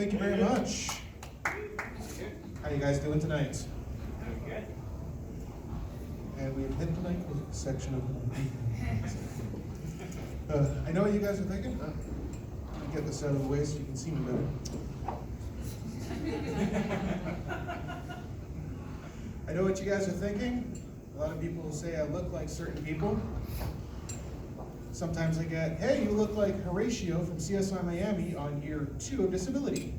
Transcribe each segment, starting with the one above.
thank you very much. How you guys doing tonight? Good. And we've hit the night section of I know what you guys are thinking. Let me get this out of the way so you can see me better. I know what you guys are thinking. A lot of people say I look like certain people. Sometimes I get, hey, you look like Horatio from CSI Miami on year 2 of disability.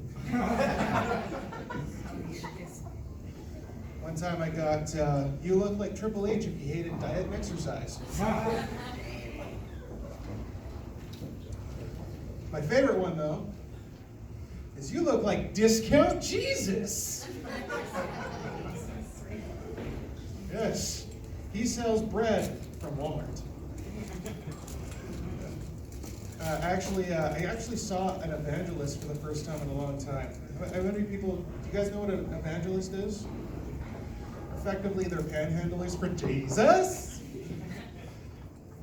One time I got, you look like Triple H if you hated diet and exercise. My favorite one, though, is you look like Discount Jesus. Yes, he sells bread from Walmart. I actually saw an evangelist for the first time in a long time. How many people, do you guys know what an evangelist is? Effectively, they're panhandlers for Jesus.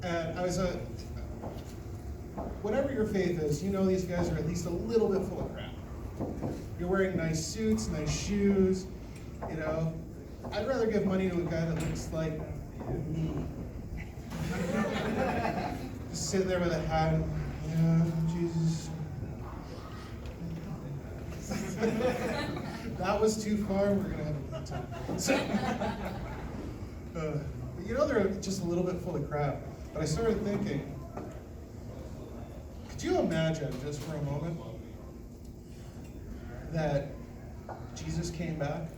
And I was whatever your faith is, you know these guys are at least a little bit full of crap. You're wearing nice suits, nice shoes, you know. I'd rather give money to a guy that looks like me. Just sit there with a hat and, yeah, Jesus. That was too far, we're gonna have a good time. So, but you know they're just a little bit full of crap. But I started thinking, could you imagine just for a moment that Jesus came back,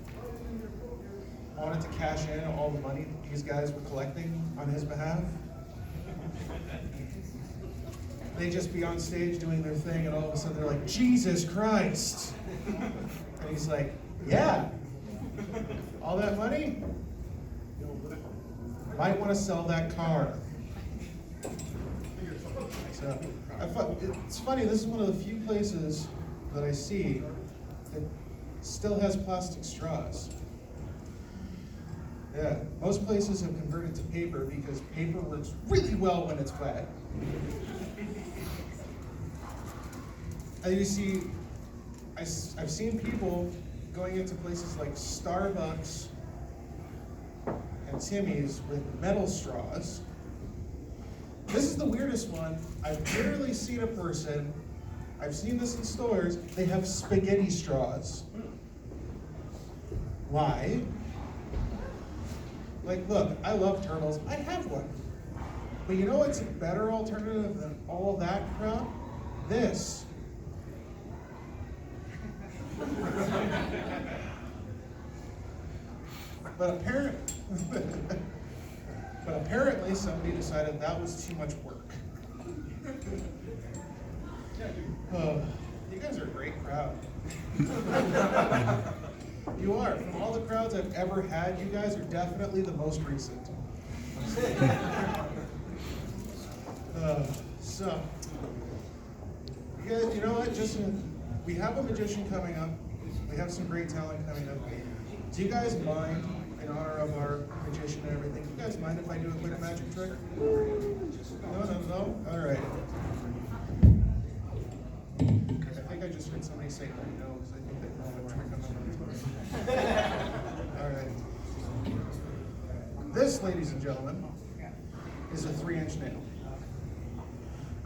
wanted to cash in all the money that these guys were collecting on his behalf? They just be on stage doing their thing, and all of a sudden they're like, Jesus Christ. And he's like, yeah, all that money? Might want to sell that car. So, it's funny, this is one of the few places that I see that still has plastic straws. Yeah, most places have converted to paper because paper works really well when it's wet. And you see, I've seen people going into places like Starbucks and Timmy's with metal straws. This is the weirdest one. I've rarely seen a person, I've seen this in stores, they have spaghetti straws. Why? Like, look, I love turtles, I have one. But you know what's a better alternative than all that crap? This. But apparently somebody decided that was too much work. You guys are a great crowd. You are. From all the crowds I've ever had, you guys are definitely the most recent. So, you guys, you know what? We have a magician coming up. We have some great talent coming up. Do you guys mind, in honor of our magician and everything, do you guys mind if I do a quick magic trick? No? All right. I think I just heard somebody say no, because I think they know what trick I'm going to do. All right. This, ladies and gentlemen, is a 3-inch nail.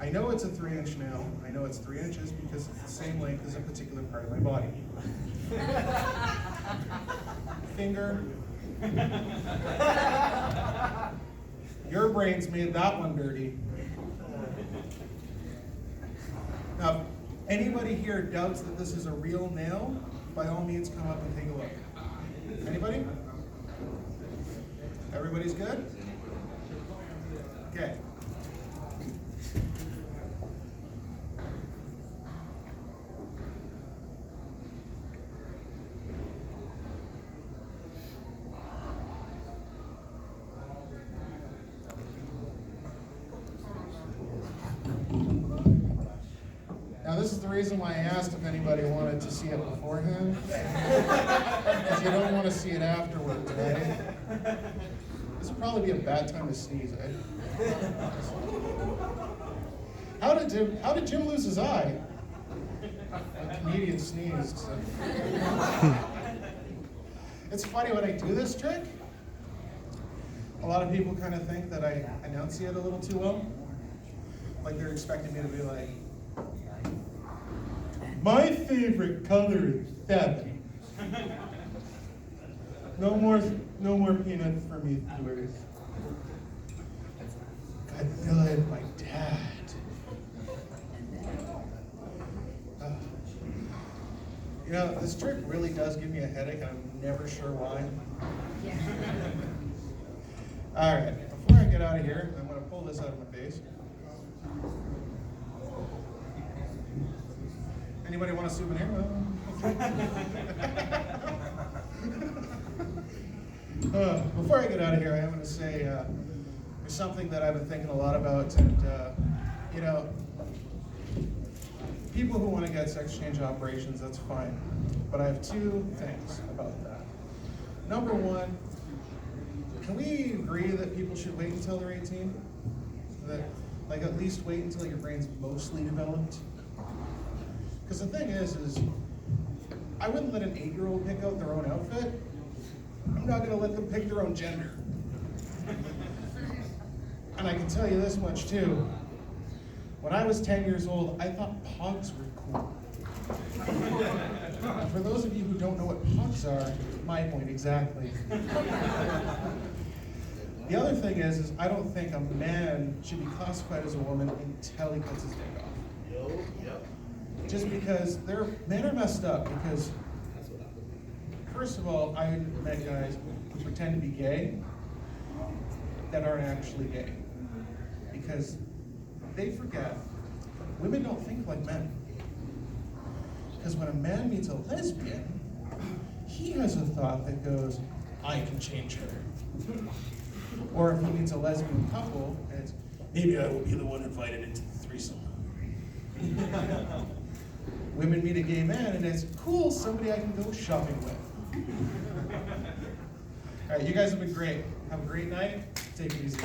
I know it's a 3-inch nail. I know it's 3 inches because it's the same length as a particular part of my body. Finger. Your brain's made that one dirty. Now, anybody here doubts that this is a real nail? By all means, come up and take a look. Anybody? Everybody's good? Okay. Now, this is the reason why I asked if anybody wanted to see it beforehand. Because you don't want to see it afterwards, right? This would probably be a bad time to sneeze, eh? How did Jim lose his eye? The comedian sneezed. So. It's funny when I do this trick, a lot of people kind of think that I enunciate a little too well. Like they're expecting me to be like, my favorite color is 7. No more peanuts for me, Stuart. Godzilla is my dad. You know, this trick really does give me a headache, and I'm never sure why. Yeah. All right, before I get out of here, I'm going to pull this out of my face. Anybody want a souvenir? Before I get out of here, I am going to say there's something that I've been thinking a lot about, and you know, people who want to get sex change operations, that's fine. But I have 2 things about that. Number 1, can we agree that people should wait until they're 18? That, like, at least wait until your brain's mostly developed? Because the thing is I wouldn't let an 8-year-old pick out their own outfit. I'm not going to let them pick their own gender. And I can tell you this much too. When I was 10 years old, I thought pogs were cool. For those of you who don't know what pogs are, my point exactly. The other thing is I don't think a man should be classified as a woman until he gets his dick off. Yep. Just because men are messed up because, first of all, I met guys who pretend to be gay that aren't actually gay. Because they forget women don't think like men. Because when a man meets a lesbian, he has a thought that goes, I can change her. Or if he meets a lesbian couple, it's, maybe I will be the one invited into the threesome. Women meet a gay man and it's, cool, somebody I can go shopping with. All right, you guys have been great. Have a great night. Take it easy.